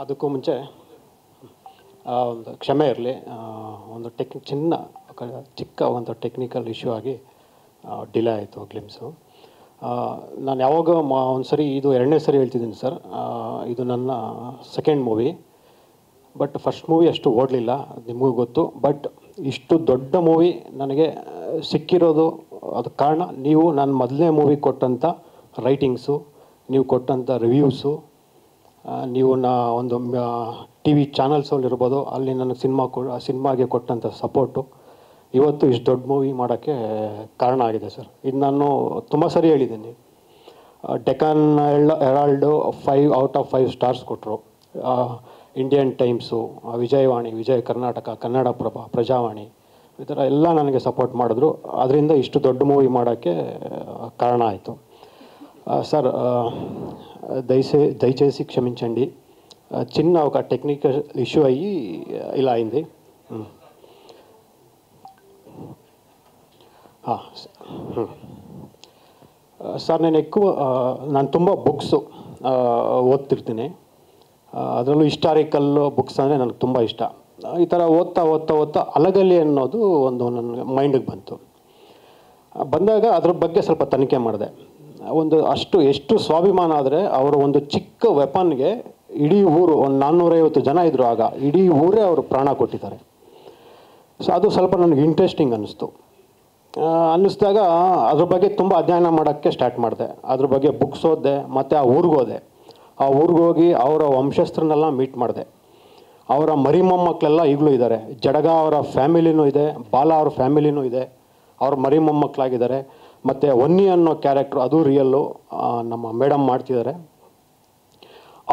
ಅದಕ್ಕೂ ಮುಂಚೆ ಒಂದು ಕ್ಷಮೆ ಇರಲಿ. ಒಂದು ಚಿಕ್ಕ ಒಂದು ಟೆಕ್ನಿಕಲ್ ಇಶ್ಯೂ ಆಗಿ ಡಿಲೇ ಆಯಿತು ಗ್ಲಿಮ್ಸು. ನಾನು ಯಾವಾಗ ಒಂದು ಸರಿ, ಇದು 2ನೇ ಸರಿ ಹೇಳ್ತಿದ್ದೀನಿ ಸರ್. ಇದು ನನ್ನ second movie. But first movie ಅಷ್ಟು ಓಡಲಿಲ್ಲ, ನಿಮಗೂ ಗೊತ್ತು. ಬಟ್ ಇಷ್ಟು ದೊಡ್ಡ ಮೂವಿ ನನಗೆ ಸಿಕ್ಕಿರೋದು ಅದಕ್ಕೆ ಕಾರಣ ನೀವು ನನ್ನ ಮೊದಲನೇ ಮೂವಿ ಕೊಟ್ಟಂಥ ರೈಟಿಂಗ್ಸು, ನೀವು ಕೊಟ್ಟಂಥ ರಿವ್ಯೂಸು, ನೀವು ಒಂದು ಟಿ ವಿ ಚಾನಲ್ಸಲ್ಲಿರ್ಬೋದು, ಅಲ್ಲಿ ನನಗೆ ಸಿನಿಮಾಗೆ ಕೊಟ್ಟಂಥ ಸಪೋರ್ಟು ಇವತ್ತು ಇಷ್ಟು ದೊಡ್ಡ ಮೂವಿ ಮಾಡೋಕ್ಕೆ ಕಾರಣ ಆಗಿದೆ ಸರ್. ಇದು ನಾನು ತುಂಬ ಸರಿ ಹೇಳಿದ್ದೀನಿ. ಡೆಕ್ಕನ್ ಹೆರಾಲ್ಡು 5 ಔಟ್ ಆಫ್ 5 ಸ್ಟಾರ್ಸ್ ಕೊಟ್ಟರು. ಇಂಡಿಯನ್ ಟೈಮ್ಸು, ವಿಜಯವಾಣಿ, ವಿಜಯ ಕರ್ನಾಟಕ, ಕನ್ನಡಪ್ರಭ, ಪ್ರಜಾವಾಣಿ, ಈ ಥರ ಎಲ್ಲ ನನಗೆ ಸಪೋರ್ಟ್ ಮಾಡಿದ್ರು. ಅದರಿಂದ ಇಷ್ಟು ದೊಡ್ಡ ಮೂವಿ ಮಾಡೋಕ್ಕೆ ಕಾರಣ ಆಯಿತು సార్. దయచేసి క్షమించండి, చిన్న ఒక టెక్నికల్ ఇష్యూ అయ్యి ఇలా అయింది. సార్, ನಾನು ತುಂಬ ಬುಕ್ಸು ಓದ್ತಿರ್ತೀನಿ. ಅದರಲ್ಲೂ ಹಿಸ್ಟಾರಿಕಲ್ ಬುಕ್ಸ್ ಅಂದರೆ ನನಗೆ ತುಂಬ ಇಷ್ಟ. ಈ ಥರ ಓದ್ತಾ ಅಲಗಲಿ ಅನ್ನೋದು ಒಂದು ನನ್ನ ಮೈಂಡಿಗೆ ಬಂದಾಗ ಅದ್ರ ಬಗ್ಗೆ ಸ್ವಲ್ಪ ತನಿಖೆ ಮಾಡಿದೆ. ಎಷ್ಟು ಸ್ವಾಭಿಮಾನ ಆದರೆ ಅವರ ಒಂದು ಚಿಕ್ಕ ವೆಪನ್ಗೆ ಇಡೀ ಊರು, ಒಂದು 450 ಜನ ಇದ್ದರು ಆಗ, ಇಡೀ ಊರೇ ಅವರು ಪ್ರಾಣ ಕೊಟ್ಟಿದ್ದಾರೆ. ಸೊ ಅದು ಸ್ವಲ್ಪ ನನಗೆ ಇಂಟ್ರೆಸ್ಟಿಂಗ್ ಅನ್ನಿಸ್ದಾಗ ಅದ್ರ ಬಗ್ಗೆ ತುಂಬ ಅಧ್ಯಯನ ಮಾಡೋಕ್ಕೆ ಸ್ಟಾರ್ಟ್ ಮಾಡಿದೆ. ಅದ್ರ ಬಗ್ಗೆ ಬುಕ್ಸ್ ಓದಿದೆ, ಮತ್ತು ಆ ಊರಿಗೆ ಹೋಗಿ ಅವರ ವಂಶಸ್ಥರನ್ನೆಲ್ಲ ಮೀಟ್ ಮಾಡಿದೆ. ಅವರ ಮರಿ ಮೊಮ್ಮಕ್ಕಳೆಲ್ಲ ಈಗಲೂ ಇದ್ದಾರೆ. ಜಡಗ ಅವರ ಫ್ಯಾಮಿಲಿನೂ ಇದೆ, ಬಾಲ ಅವ್ರ ಫ್ಯಾಮಿಲಿನೂ ಇದೆ, ಅವ್ರ ಮರಿ ಮೊಮ್ಮಕ್ಕಳಾಗಿದ್ದಾರೆ. ಮತ್ತು ಒನ್ನಿ ಅನ್ನೋ ಕ್ಯಾರೆಕ್ಟ್ರು, ಅದು ರಿಯಲ್ಲು, ನಮ್ಮ ಮೇಡಮ್ ಮಾಡ್ತಿದ್ದಾರೆ.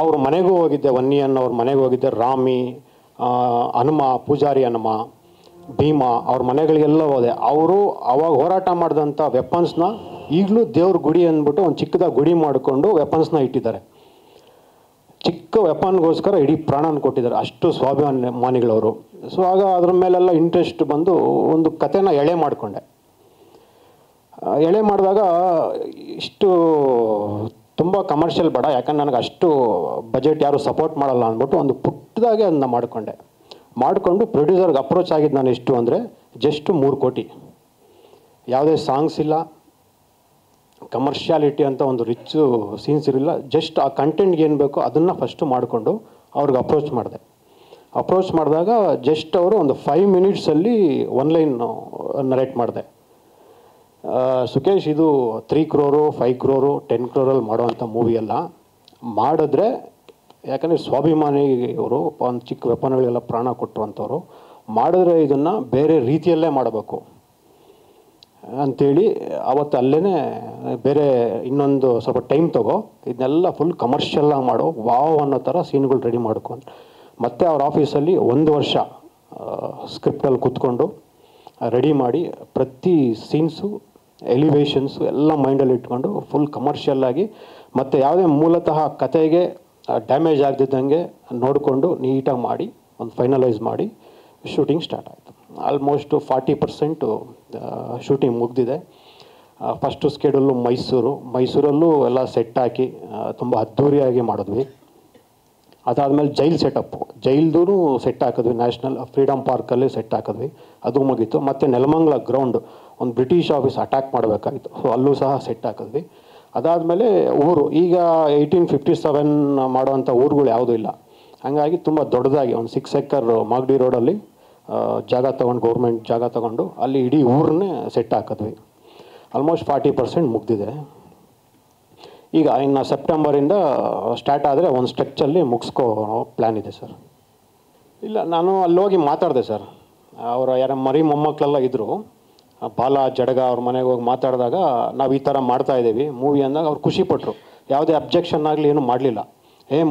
ಅವ್ರ ಮನೆಗೂ ಹೋಗಿದ್ದೆ, ಒನ್ನಿ ಅನ್ನೋವ್ರ ಮನೆಗೆ ಹೋಗಿದ್ದೆ. ರಾಮಿ, ಹನುಮ, ಪೂಜಾರಿ ಹನುಮ, ಭೀಮ, ಅವ್ರ ಮನೆಗಳಿಗೆಲ್ಲ ಹೋದೆ. ಅವರು ಅವಾಗ ಹೋರಾಟ ಮಾಡಿದಂಥ ವೆಪನ್ಸ್ನ ಈಗಲೂ ದೇವ್ರ ಗುಡಿ ಅಂದ್ಬಿಟ್ಟು ಒಂದು ಚಿಕ್ಕದಾಗಿ ಗುಡಿ ಮಾಡಿಕೊಂಡು ವೆಪನ್ಸ್ನ ಇಟ್ಟಿದ್ದಾರೆ. ಚಿಕ್ಕ ವೆಪನ್ಗೋಸ್ಕರ ಇಡೀ ಪ್ರಾಣನ ಕೊಟ್ಟಿದ್ದಾರೆ, ಅಷ್ಟು ಸ್ವಾಭಿಮಾನಿಗಳವರು. ಸೊ ಆಗ ಅದ್ರ ಮೇಲೆಲ್ಲ ಇಂಟ್ರೆಸ್ಟ್ ಬಂದು ಒಂದು ಕಥೆನ ಎಳೆ ಮಾಡಿದಾಗ ಇಷ್ಟು ತುಂಬ ಕಮರ್ಷಿಯಲ್ ಬೇಡ, ಯಾಕಂದ್ರೆ ನನಗೆ ಅಷ್ಟು ಬಜೆಟ್ ಯಾರು ಸಪೋರ್ಟ್ ಮಾಡಲ್ಲ ಅಂದ್ಬಿಟ್ಟು ಒಂದು ಪುಟ್ಟದಾಗೆ ಅದನ್ನ ಮಾಡಿಕೊಂಡು ಪ್ರೊಡ್ಯೂಸರ್ಗೆ ಅಪ್ರೋಚ್ ಆಗಿದ್ದು ನಾನು ಎಷ್ಟು ಅಂದರೆ ಜಸ್ಟ್ 3 ಕೋಟಿ. ಯಾವುದೇ ಸಾಂಗ್ಸ್ ಇಲ್ಲ, ಕಮರ್ಷಿಯಾಲಿಟಿ ಅಂತ ಒಂದು ರಿಚ್ಚು ಸೀನ್ಸ್ ಇರಲಿಲ್ಲ. ಜಸ್ಟ್ ಆ ಕಂಟೆಂಟ್ಗೆ ಏನು ಬೇಕೋ ಅದನ್ನು ಫಸ್ಟು ಮಾಡಿಕೊಂಡು ಅವ್ರಿಗೆ ಅಪ್ರೋಚ್ ಮಾಡಿದಾಗ ಜಸ್ಟ್ ಅವರು ಒಂದು 5 ಮಿನಿಟ್ಸಲ್ಲಿ 1 ಲೈನ್ ನರೇಟ್ ಮಾಡಿದೆ. ಸುಕೇಶ್, ಇದು 3 crore 5 crore 10 crore ಮಾಡೋವಂಥ ಮೂವಿ ಅಲ್ಲ, ಮಾಡಿದ್ರೆ, ಯಾಕಂದರೆ ಸ್ವಾಭಿಮಾನಿ ಇವರು, ಒಂದು ಚಿಕ್ಕ ವೆಪನ್ಗಳಿಗೆಲ್ಲ ಪ್ರಾಣ ಕೊಟ್ಟರುವಂಥವ್ರು, ಮಾಡಿದ್ರೆ ಇದನ್ನು ಬೇರೆ ರೀತಿಯಲ್ಲೇ ಮಾಡಬೇಕು ಅಂಥೇಳಿ ಅವತ್ತು ಅಲ್ಲೇ ಬೇರೆ ಇನ್ನೊಂದು ಸ್ವಲ್ಪ ಟೈಮ್ ಇದನ್ನೆಲ್ಲ ಫುಲ್ ಕಮರ್ಷಿಯಲ್ಲಾಗಿ ಮಾಡೋ, ವಾವ್ ಅನ್ನೋ ಥರ ಸೀನ್ಗಳು ರೆಡಿ ಮಾಡ್ಕೊಂಡು, ಮತ್ತು ಅವ್ರ ಆಫೀಸಲ್ಲಿ 1 ವರ್ಷ ಸ್ಕ್ರಿಪ್ಟಲ್ಲಿ ಕೂತ್ಕೊಂಡು ರೆಡಿ ಮಾಡಿ ಪ್ರತಿ ಸೀನ್ಸು, ಎಲಿವೇಷನ್ಸು ಎಲ್ಲ ಮೈಂಡಲ್ಲಿ ಇಟ್ಕೊಂಡು ಫುಲ್ ಕಮರ್ಷಿಯಲ್ಲಾಗಿ, ಮತ್ತು ಯಾವುದೇ ಮೂಲತಃ ಕತೆಗೆ ಡ್ಯಾಮೇಜ್ ಆಗದಿದ್ದಂಗೆ ನೋಡಿಕೊಂಡು ನೀಟಾಗಿ ಮಾಡಿ ಒಂದು ಫೈನಲೈಸ್ ಮಾಡಿ ಶೂಟಿಂಗ್ ಸ್ಟಾರ್ಟ್ ಆಯಿತು. ಆಲ್ಮೋಸ್ಟ್ 40% ಶೂಟಿಂಗ್ ಮುಗಿದಿದೆ. ಫಸ್ಟು ಸ್ಕೆಡ್ಯೂಲು ಮೈಸೂರಲ್ಲೂ ಎಲ್ಲ ಸೆಟ್ ಹಾಕಿ ತುಂಬ ಅದ್ಧೂರಿಯಾಗಿ ಮಾಡಿದ್ವಿ. ಅದಾದಮೇಲೆ ಜೈಲ್ದೂ ಸೆಟ್ ಹಾಕಿದ್ವಿ. ನ್ಯಾಷನಲ್ ಫ್ರೀಡಮ್ ಪಾರ್ಕಲ್ಲಿ ಸೆಟ್ ಹಾಕಿದ್ವಿ, ಅದು ಮುಗೀತು. ಮತ್ತು ನೆಲಮಂಗಲ ಗ್ರೌಂಡ್, ಒಂದು ಬ್ರಿಟಿಷ್ ಆಫೀಸ್ ಅಟ್ಯಾಕ್ ಮಾಡಬೇಕಾಗಿತ್ತು, ಸೊ ಅಲ್ಲೂ ಸಹ ಸೆಟ್ ಹಾಕಿದ್ವಿ. ಅದಾದಮೇಲೆ ಊರು, ಈಗ 1857 ಮಾಡುವಂಥ ಊರುಗಳು ಯಾವುದೂ ಇಲ್ಲ. ಹಾಗಾಗಿ ತುಂಬ ದೊಡ್ಡದಾಗಿ ಒಂದು 6 acre ಮಾಗಡಿ ರೋಡಲ್ಲಿ ಜಾಗ ತೊಗೊಂಡು, ಗೌರ್ಮೆಂಟ್ ಜಾಗ ತೊಗೊಂಡು ಅಲ್ಲಿ ಇಡೀ ಊರನ್ನೇ ಸೆಟ್ ಹಾಕಿದ್ವಿ. ಆಲ್ಮೋಸ್ಟ್ 40% ಮುಗ್ದಿದೆ. ಈಗ ಇನ್ನು ಸೆಪ್ಟೆಂಬರಿಂದ ಸ್ಟಾರ್ಟ್ ಆದರೆ ಒಂದು ಸ್ಟ್ರೆಚ್ಚಲ್ಲಿ ಮುಗಿಸ್ಕೋ ಪ್ಲ್ಯಾನ್ ಇದೆ ಸರ್. ಇಲ್ಲ, ನಾನು ಅಲ್ಲಿ ಹೋಗಿ ಮಾತಾಡಿದೆ ಸರ್. ಅವರ ಯಾರ ಮರಿ ಮೊಮ್ಮಕ್ಕಳೆಲ್ಲ ಇದ್ದರು, ಬಾಲ, ಜಡಗ, ಅವ್ರ ಮನೆಗೆ ಹೋಗಿ ಮಾತಾಡಿದಾಗ ನಾವು ಈ ಥರ ಮಾಡ್ತಾಯಿದ್ದೀವಿ ಮೂವಿ ಅಂದಾಗ ಅವ್ರು ಖುಷಿಪಟ್ಟರು. ಯಾವುದೇ ಅಬ್ಜೆಕ್ಷನ್ ಆಗಲಿ ಏನೂ ಮಾಡಲಿಲ್ಲ.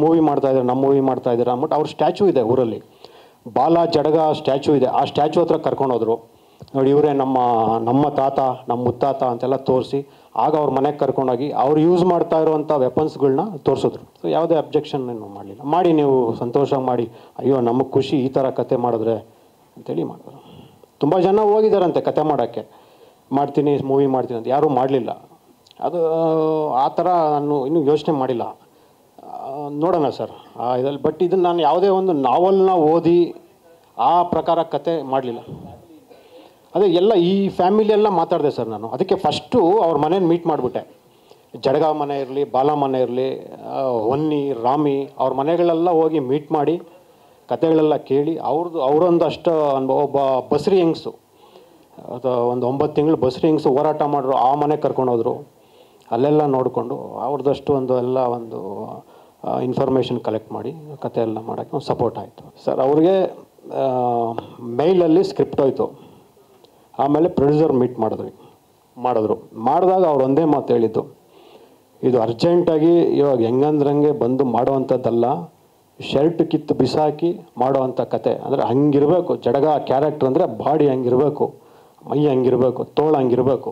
ಮೂವಿ ಮಾಡ್ತಾಯಿದ್ದಾರೆ, ನಮ್ಮ ಮೂವಿ ಮಾಡ್ತಾಯಿದ್ದೀರಾ ಅಂದ್ಬಿಟ್ಟು. ಅವ್ರ ಸ್ಟ್ಯಾಚು ಇದೆ ಊರಲ್ಲಿ, ಬಾಲ, ಜಡಗ ಸ್ಟ್ಯಾಚು ಇದೆ. ಆ ಸ್ಟ್ಯಾಚು ಹತ್ರ ಕರ್ಕೊಂಡೋದ್ರು. ನೋಡಿ, ಇವರೇ ನಮ್ಮ ತಾತ, ನಮ್ಮ ಮುತ್ತಾತ ಅಂತೆಲ್ಲ ತೋರಿಸಿ, ಆಗ ಅವ್ರ ಮನೆಗೆ ಕರ್ಕೊಂಡೋಗಿ ಅವ್ರು ಯೂಸ್ ಮಾಡ್ತಾ ಇರುವಂಥ ವೆಪನ್ಸ್ಗಳನ್ನ ತೋರಿಸಿದ್ರು. ಸೊ ಯಾವುದೇ ಅಬ್ಜೆಕ್ಷನ್ ಏನು ಮಾಡಲಿಲ್ಲ. ಮಾಡಿ, ನೀವು ಸಂತೋಷ ಮಾಡಿ, ಅಯ್ಯೋ ನಮಗೆ ಖುಷಿ ಈ ಥರ ಕತೆ ಮಾಡಿದ್ರೆ ಅಂತೇಳಿ ಮಾಡಿದ್ರು. ತುಂಬ ಜನ ಹೋಗಿದ್ದಾರಂತೆ ಕತೆ ಮಾಡೋಕ್ಕೆ, ಮೂವಿ ಮಾಡ್ತೀನಿ ಅಂತ. ಯಾರೂ ಮಾಡಲಿಲ್ಲ. ಅದು ಆ ಥರ ನಾನು ಇನ್ನೂ ಯೋಚನೆ ಮಾಡಿಲ್ಲ. ನೋಡೋಣ ಸರ್ ಇದರಲ್ಲಿ. ಬಟ್ ಇದನ್ನು ನಾನು ಯಾವುದೇ ಒಂದು ನಾವಲ್ನ ಓದಿ ಆ ಪ್ರಕಾರ ಕತೆ ಮಾಡಲಿಲ್ಲ. ಅದೇ ಎಲ್ಲ ಈ ಫ್ಯಾಮಿಲಿ ಎಲ್ಲ ಮಾತಾಡಿದೆ ಸರ್ ನಾನು. ಅದಕ್ಕೆ ಫಸ್ಟು ಅವ್ರ ಮನೇನ ಮೀಟ್ ಮಾಡಿಬಿಟ್ಟೆ. ಜಡಗ ಮನೆ ಇರಲಿ, ಬಾಲ ಮನೆ ಇರಲಿ, ಹೊನ್ನಿ, ರಾಮಿ, ಅವ್ರ ಮನೆಗಳೆಲ್ಲ ಹೋಗಿ ಮೀಟ್ ಮಾಡಿ ಕತೆಗಳೆಲ್ಲ ಕೇಳಿ ಅವರೊಂದಷ್ಟು ಒಬ್ಬ ಬಸ್ರಿ ಹೆಂಗ್ಸು, ಒಂದು 9 ತಿಂಗಳು ಬಸ್ರಿ ಹೆಂಗ್ಸು ಹೋರಾಟ ಮಾಡಿದ್ರು, ಆ ಮನೆಗೆ ಕರ್ಕೊಂಡೋದ್ರು. ಅಲ್ಲೆಲ್ಲ ನೋಡಿಕೊಂಡು ಅವ್ರದ್ದಷ್ಟು ಒಂದು ಇನ್ಫಾರ್ಮೇಷನ್ ಕಲೆಕ್ಟ್ ಮಾಡಿ ಕತೆ ಎಲ್ಲ ಮಾಡೋಕ್ಕೆ ಒಂದು ಸಪೋರ್ಟ್ ಆಯಿತು ಸರ್. ಅವ್ರಿಗೆ ಮೇಲಲ್ಲಿ ಸ್ಕ್ರಿಪ್ಟ್ ಹೋಯ್ತು. ಆಮೇಲೆ ಪ್ರೊಡ್ಯೂಸರ್ ಮೀಟ್ ಮಾಡಿದಾಗ ಅವ್ರು ಒಂದೇ ಮಾತು ಹೇಳಿದ್ದು, ಇದು ಅರ್ಜೆಂಟಾಗಿ ಇವಾಗ ಹೆಂಗಂದ್ರಂಗೆ ಬಂದು ಮಾಡೋವಂಥದ್ದಲ್ಲ, ಶರ್ಟ್ ಕಿತ್ತು ಬಿಸಾಕಿ ಮಾಡೋವಂಥ ಕತೆ. ಅಂದರೆ ಹಂಗಿರಬೇಕು ಜಡಗ ಕ್ಯಾರೆಕ್ಟರ್, ಅಂದರೆ ಬಾಡಿ ಹಂಗಿರಬೇಕು, ಮೈ ಹಂಗಿರಬೇಕು, ತೋಳು ಹಂಗಿರಬೇಕು.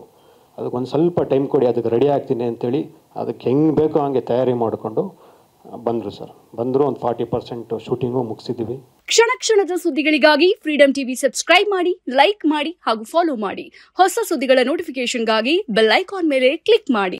ಅದಕ್ಕೊಂದು ಸ್ವಲ್ಪ ಟೈಮ್ ಕೊಡಿ, ಅದಕ್ಕೆ ರೆಡಿ ಆಗ್ತೀನಿ ಅಂತೇಳಿ ಅದಕ್ಕೆ ಹೆಂಗೆ ಬೇಕೋ ಹಂಗೆ ತಯಾರಿ ಮಾಡಿಕೊಂಡು ಬಂದರು ಸರ್. ಬಂದರು, ಒಂದು 40% ಶೂಟಿಂಗು ಮುಗಿಸಿದ್ದೀವಿ. ಕ್ಷಣ ಕ್ಷಣದ ಸುದ್ದಿಗಳಿಗಾಗಿ ಫ್ರೀಡಂ ಟಿವಿ ಸಬ್ಸ್ಕ್ರೈಬ್ ಮಾಡಿ, ಲೈಕ್ ಮಾಡಿ ಹಾಗೂ ಫಾಲೋ ಮಾಡಿ. ಹೊಸ ಸುದ್ದಿಗಳ ನೋಟಿಫಿಕೇಶನ್ಗಾಗಿ ಬೆಲ್ ಐಕಾನ್ ಮೇಲೆ ಕ್ಲಿಕ್ ಮಾಡಿ.